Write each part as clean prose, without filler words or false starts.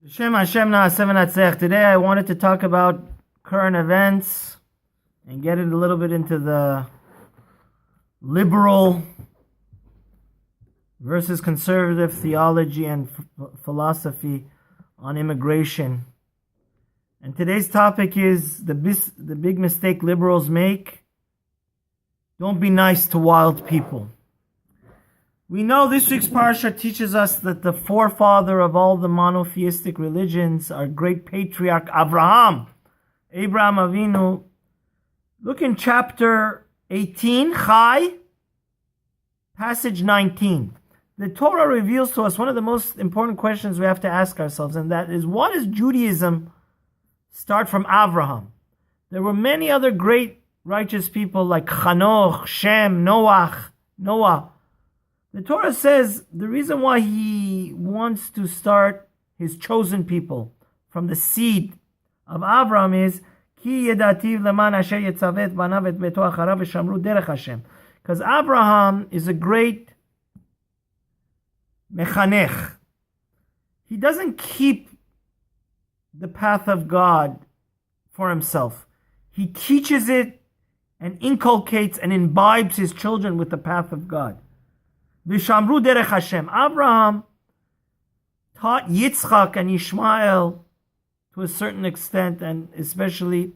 Today I wanted to talk about current events and get it a little bit into the liberal versus conservative theology and philosophy on immigration. And today's topic is the big mistake liberals make. Don't be nice to wild people. We know this week's Parsha teaches us that the forefather of all the monotheistic religions, our great patriarch Abraham Avinu. Look in chapter 18, Chai, passage 19. The Torah reveals to us one of the most important questions we have to ask ourselves, and that is, what does Judaism start from Abraham? There were many other great righteous people like Chanoch, Shem, Noah. The Torah says the reason why he wants to start his chosen people from the seed of Abraham is because Abraham is a great mechanech. He doesn't keep the path of God for himself. He teaches it and inculcates and imbibes his children with the path of God. V'shamru derech Hashem. Abraham taught Yitzchak and Ishmael to a certain extent, and especially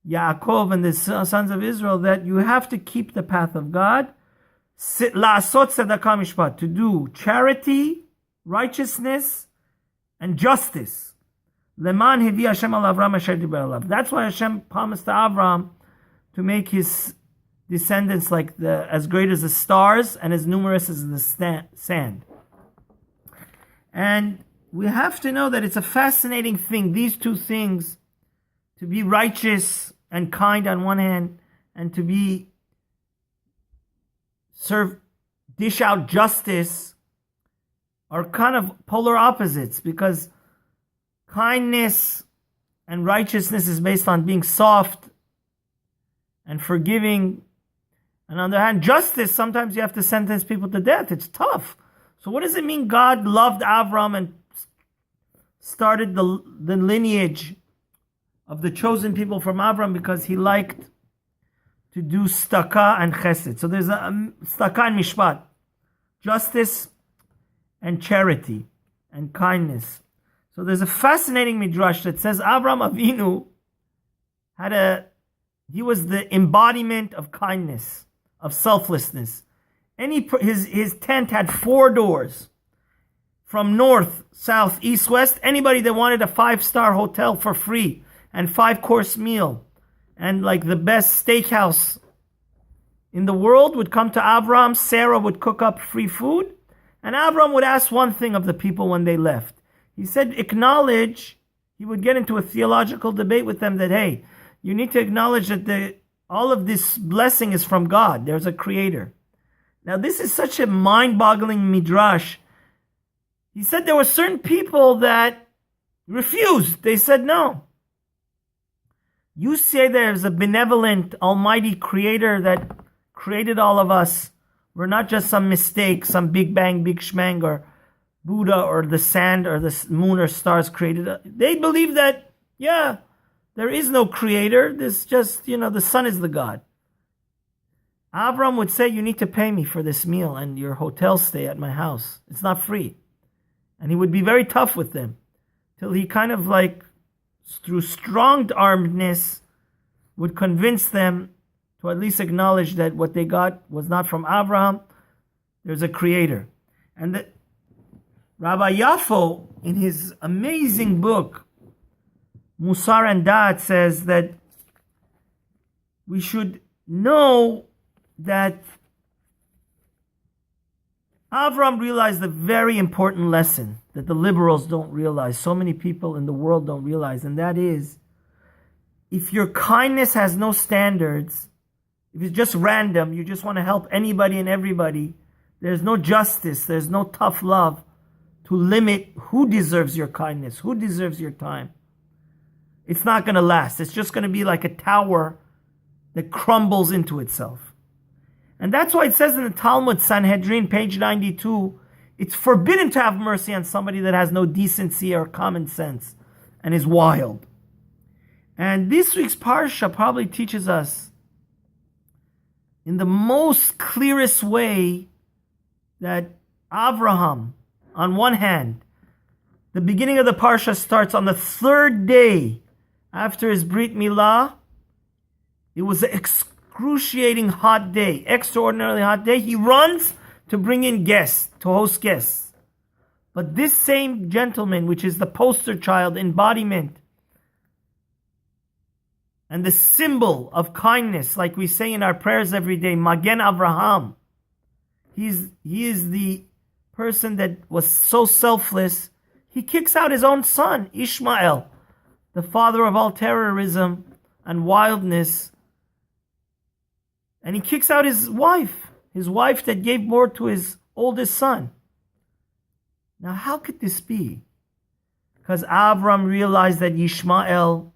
Yaakov and the sons of Israel, that you have to keep the path of God. La'asot tzedakah mishpat, to do charity, righteousness, and justice. Leman hevi Hashem al Avram asher diber alav. That's why Hashem promised to Abraham to make his descendants like as great as the stars and as numerous as the sand. And we have to know that it's a fascinating thing, these two things, to be righteous and kind on one hand, and to dish out justice, are kind of polar opposites, because kindness and righteousness is based on being soft and forgiving. And on the other hand, justice, sometimes you have to sentence people to death. It's tough. So what does it mean God loved Avram and started the lineage of the chosen people from Avram? Because he liked to do staka and chesed. So there's a staka and mishpat, justice and charity and kindness. So there's a fascinating midrash that says Avram Avinu he was the embodiment of kindness, of selflessness. His tent had 4 doors, from north, south, east, west. Anybody that wanted a 5-star hotel for free and 5-course meal and like the best steakhouse in the world would come to Avram. Sarah would cook up free food, and Avram would ask one thing of the people when they left. He said, acknowledge. He would get into a theological debate with them that, hey, you need to acknowledge that all of this blessing is from God. There's a creator. Now, this is such a mind-boggling midrash. He said there were certain people that refused. They said, no. You say there's a benevolent, almighty creator that created all of us. We're not just some mistake, some big bang, big shmang, or Buddha or the sand or the moon or stars created. They believe that, yeah, there is no creator. This just, the sun is the God. Avram would say, you need to pay me for this meal and your hotel stay at my house. It's not free. And he would be very tough with them, till he kind of like, through strong-armedness, would convince them to at least acknowledge that what they got was not from Abraham. There's a creator. And Rabbi Yafo, in his amazing book, Musar and Da'at, says that we should know that Avram realized a very important lesson that the liberals don't realize, so many people in the world don't realize, and that is, if your kindness has no standards, if it's just random, you just want to help anybody and everybody, there's no justice, there's no tough love to limit who deserves your kindness, who deserves your time. It's not going to last. It's just going to be like a tower that crumbles into itself. And that's why it says in the Talmud, Sanhedrin, page 92, It's forbidden to have mercy on somebody that has no decency or common sense and is wild. And this week's Parsha probably teaches us in the most clearest way that Avraham, on one hand, the beginning of the Parsha starts on the third day after his Brit Milah. It was an excruciating hot day, extraordinarily hot day. He runs to bring in guests, to host guests. But this same gentleman, which is the poster child, embodiment, and the symbol of kindness, like we say in our prayers every day, Magen Avraham. He is the person that was so selfless. He kicks out his own son, Ishmael, the father of all terrorism and wildness. And he kicks out his wife that gave birth to his oldest son. Now, how could this be? Because Avram realized that Ishmael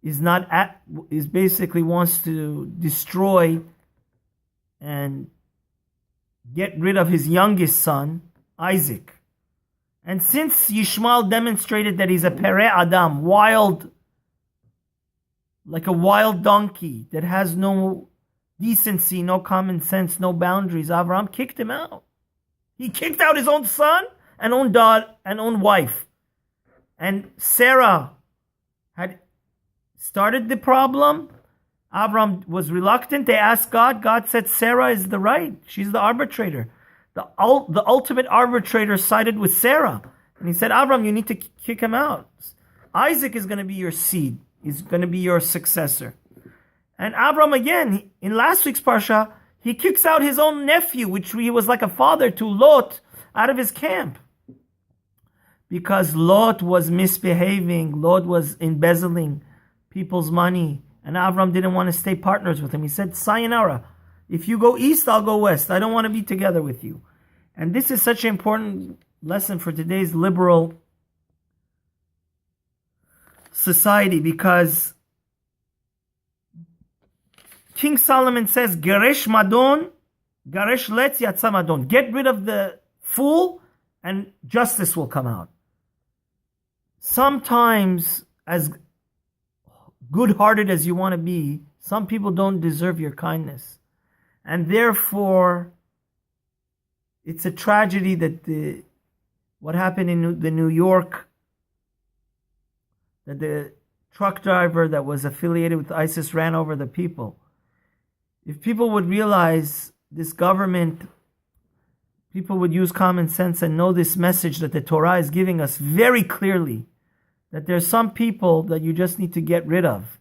is basically wants to destroy and get rid of his youngest son, Isaac. And since Ishmael demonstrated that he's a Pere Adam, wild, like a wild donkey that has no decency, no common sense, no boundaries, Avraham kicked him out. He kicked out his own son and own daughter and own wife. And Sarah had started the problem. Avraham was reluctant. They asked God. God said Sarah is the right. She's the arbitrator. The ultimate arbitrator sided with Sarah. And he said, Avraham, you need to kick him out. Isaac is going to be your seed. He's going to be your successor. And Avraham, again, in last week's Parsha, he kicks out his own nephew, which he was like a father to Lot, out of his camp. Because Lot was misbehaving. Lot was embezzling people's money. And Avraham didn't want to stay partners with him. He said, sayonara. If you go east, I'll go west. I don't want to be together with you. And this is such an important lesson for today's liberal society, because King Solomon says, Geresh Madon, Geresh Letz Yatsa Madon. Get rid of the fool and justice will come out. Sometimes, as good-hearted as you want to be, some people don't deserve your kindness. And therefore, it's a tragedy that what happened in the New York, that the truck driver that was affiliated with ISIS ran over the people. If people would realize this government, people would use common sense and know this message that the Torah is giving us very clearly, that there's some people that you just need to get rid of.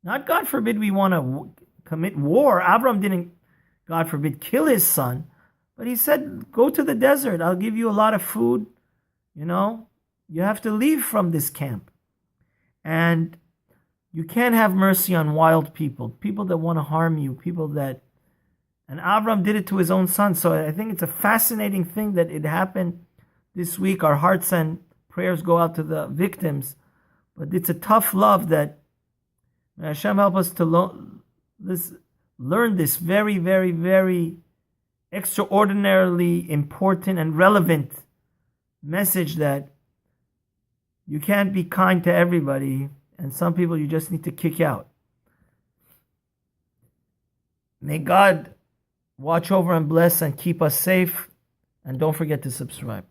Not, God forbid, we want to commit war. Avram didn't, God forbid, kill his son. But he said, go to the desert. I'll give you a lot of food. You have to leave from this camp. And you can't have mercy on wild people that want to harm you, and Avram did it to his own son. So I think it's a fascinating thing that it happened this week. Our hearts and prayers go out to the victims. But it's a tough love that may Hashem help us to learn this very, very, very extraordinarily important and relevant message that you can't be kind to everybody, and some people you just need to kick out. May God watch over and bless and keep us safe, and don't forget to subscribe.